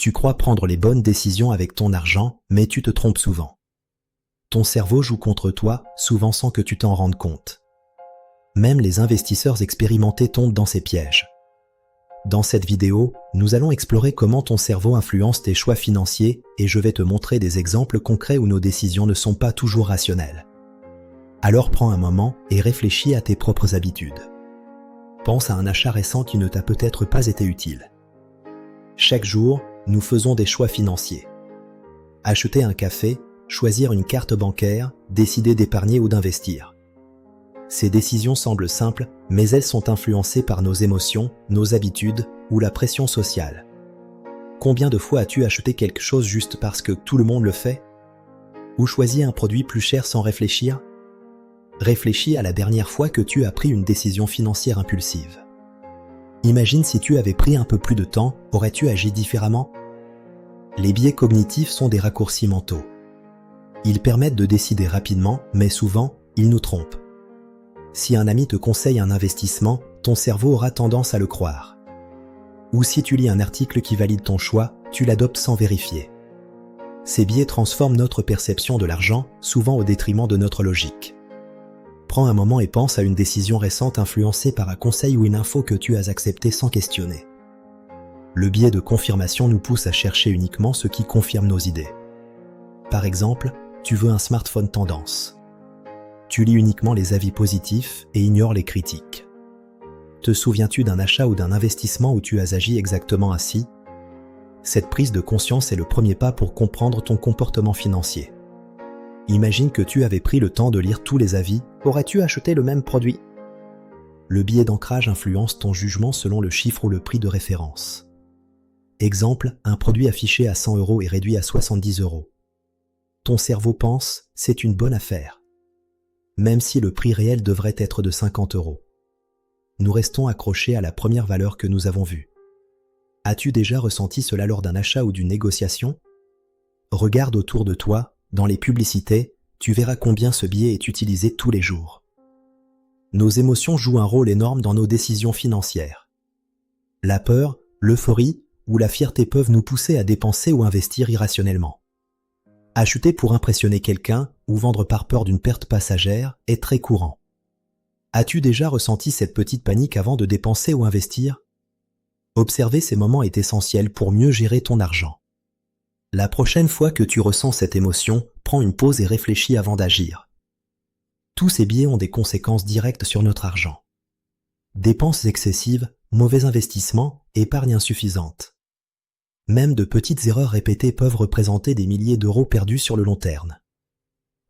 Tu crois prendre les bonnes décisions avec ton argent, mais tu te trompes souvent. Ton cerveau joue contre toi, souvent sans que tu t'en rendes compte. Même les investisseurs expérimentés tombent dans ces pièges. Dans cette vidéo, nous allons explorer comment ton cerveau influence tes choix financiers et je vais te montrer des exemples concrets où nos décisions ne sont pas toujours rationnelles. Alors prends un moment et réfléchis à tes propres habitudes. Pense à un achat récent qui ne t'a peut-être pas été utile. Chaque jour, nous faisons des choix financiers. Acheter un café, choisir une carte bancaire, décider d'épargner ou d'investir. Ces décisions semblent simples, mais elles sont influencées par nos émotions, nos habitudes ou la pression sociale. Combien de fois as-tu acheté quelque chose juste parce que tout le monde le fait? Ou choisi un produit plus cher sans réfléchir? Réfléchis à la dernière fois que tu as pris une décision financière impulsive. Imagine si tu avais pris un peu plus de temps, aurais-tu agi différemment? Les biais cognitifs sont des raccourcis mentaux. Ils permettent de décider rapidement, mais souvent, ils nous trompent. Si un ami te conseille un investissement, ton cerveau aura tendance à le croire. Ou si tu lis un article qui valide ton choix, tu l'adoptes sans vérifier. Ces biais transforment notre perception de l'argent, souvent au détriment de notre logique. Prends un moment et pense à une décision récente influencée par un conseil ou une info que tu as accepté sans questionner. Le biais de confirmation nous pousse à chercher uniquement ce qui confirme nos idées. Par exemple, tu veux un smartphone tendance. Tu lis uniquement les avis positifs et ignores les critiques. Te souviens-tu d'un achat ou d'un investissement où tu as agi exactement ainsi? Cette prise de conscience est le premier pas pour comprendre ton comportement financier. Imagine que tu avais pris le temps de lire tous les avis, aurais-tu acheté le même produit? Le biais d'ancrage influence ton jugement selon le chiffre ou le prix de référence. Exemple, un produit affiché à 100 € est réduit à 70 €. Ton cerveau pense, c'est une bonne affaire. Même si le prix réel devrait être de 50 €. Nous restons accrochés à la première valeur que nous avons vue. As-tu déjà ressenti cela lors d'un achat ou d'une négociation? Regarde autour de toi, dans les publicités, tu verras combien ce biais est utilisé tous les jours. Nos émotions jouent un rôle énorme dans nos décisions financières. La peur, l'euphorie ou la fierté peuvent nous pousser à dépenser ou investir irrationnellement. Acheter pour impressionner quelqu'un ou vendre par peur d'une perte passagère est très courant. As-tu déjà ressenti cette petite panique avant de dépenser ou investir? Observer ces moments est essentiel pour mieux gérer ton argent. La prochaine fois que tu ressens cette émotion, prends une pause et réfléchis avant d'agir. Tous ces biais ont des conséquences directes sur notre argent. Dépenses excessives, mauvais investissements, épargne insuffisante. Même de petites erreurs répétées peuvent représenter des milliers d'euros perdus sur le long terme.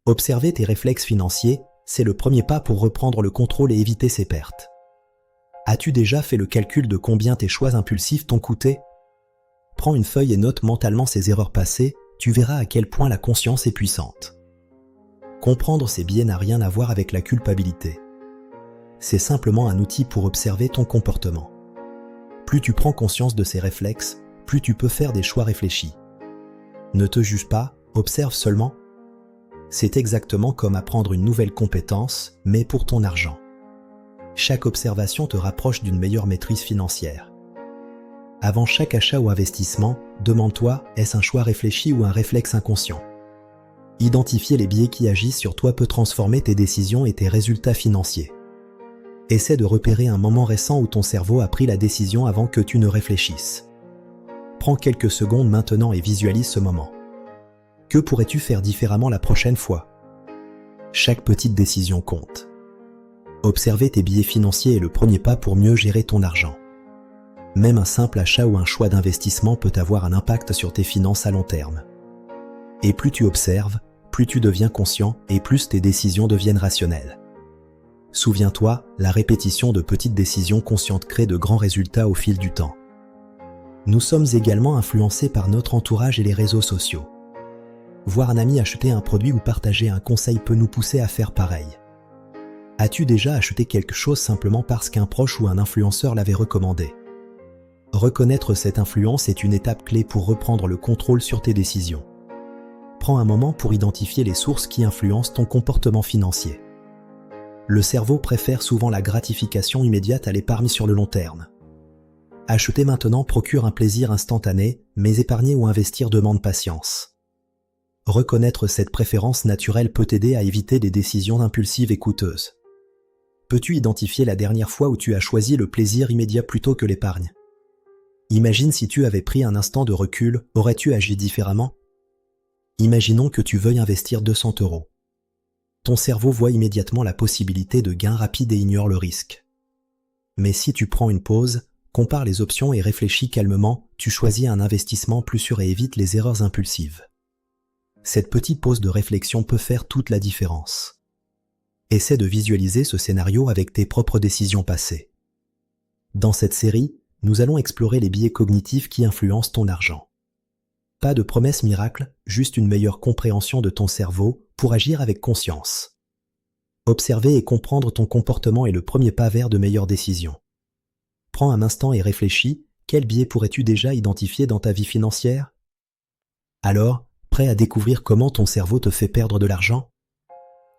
Observer tes réflexes financiers, c'est le premier pas pour reprendre le contrôle et éviter ces pertes. As-tu déjà fait le calcul de combien tes choix impulsifs t'ont coûté? Prends une feuille et note mentalement ces erreurs passées, tu verras à quel point la conscience est puissante. Comprendre ces biais n'a rien à voir avec la culpabilité. C'est simplement un outil pour observer ton comportement. Plus tu prends conscience de ces réflexes, plus tu peux faire des choix réfléchis. Ne te juge pas, observe seulement. C'est exactement comme apprendre une nouvelle compétence, mais pour ton argent. Chaque observation te rapproche d'une meilleure maîtrise financière. Avant chaque achat ou investissement, demande-toi, est-ce un choix réfléchi ou un réflexe inconscient? Identifier les biais qui agissent sur toi peut transformer tes décisions et tes résultats financiers. Essaie de repérer un moment récent où ton cerveau a pris la décision avant que tu ne réfléchisses. Prends quelques secondes maintenant et visualise ce moment. Que pourrais-tu faire différemment la prochaine fois? Chaque petite décision compte. Observer tes biais financiers est le premier pas pour mieux gérer ton argent. Même un simple achat ou un choix d'investissement peut avoir un impact sur tes finances à long terme. Et plus tu observes, plus tu deviens conscient et plus tes décisions deviennent rationnelles. Souviens-toi, la répétition de petites décisions conscientes crée de grands résultats au fil du temps. Nous sommes également influencés par notre entourage et les réseaux sociaux. Voir un ami acheter un produit ou partager un conseil peut nous pousser à faire pareil. As-tu déjà acheté quelque chose simplement parce qu'un proche ou un influenceur l'avait recommandé? Reconnaître cette influence est une étape clé pour reprendre le contrôle sur tes décisions. Prends un moment pour identifier les sources qui influencent ton comportement financier. Le cerveau préfère souvent la gratification immédiate à l'épargne sur le long terme. Acheter maintenant procure un plaisir instantané, mais épargner ou investir demande patience. Reconnaître cette préférence naturelle peut t'aider à éviter des décisions impulsives et coûteuses. Peux-tu identifier la dernière fois où tu as choisi le plaisir immédiat plutôt que l'épargne? Imagine si tu avais pris un instant de recul, aurais-tu agi différemment? Imaginons que tu veuilles investir 200 €. Ton cerveau voit immédiatement la possibilité de gain rapide et ignore le risque. Mais si tu prends une pause, compare les options et réfléchis calmement, tu choisis un investissement plus sûr et évites les erreurs impulsives. Cette petite pause de réflexion peut faire toute la différence. Essaie de visualiser ce scénario avec tes propres décisions passées. Dans cette série, nous allons explorer les biais cognitifs qui influencent ton argent. Pas de promesse miracle, juste une meilleure compréhension de ton cerveau pour agir avec conscience. Observer et comprendre ton comportement est le premier pas vers de meilleures décisions. Prends un instant et réfléchis, quels biais pourrais-tu déjà identifier dans ta vie financière? Alors, prêt à découvrir comment ton cerveau te fait perdre de l'argent?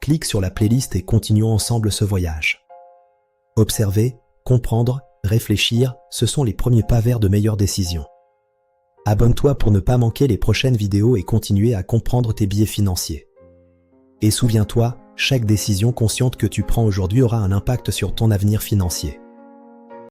Clique sur la playlist et continuons ensemble ce voyage. Observer, comprendre, réfléchir, ce sont les premiers pas vers de meilleures décisions. Abonne-toi pour ne pas manquer les prochaines vidéos et continuer à comprendre tes biais financiers. Et souviens-toi, chaque décision consciente que tu prends aujourd'hui aura un impact sur ton avenir financier.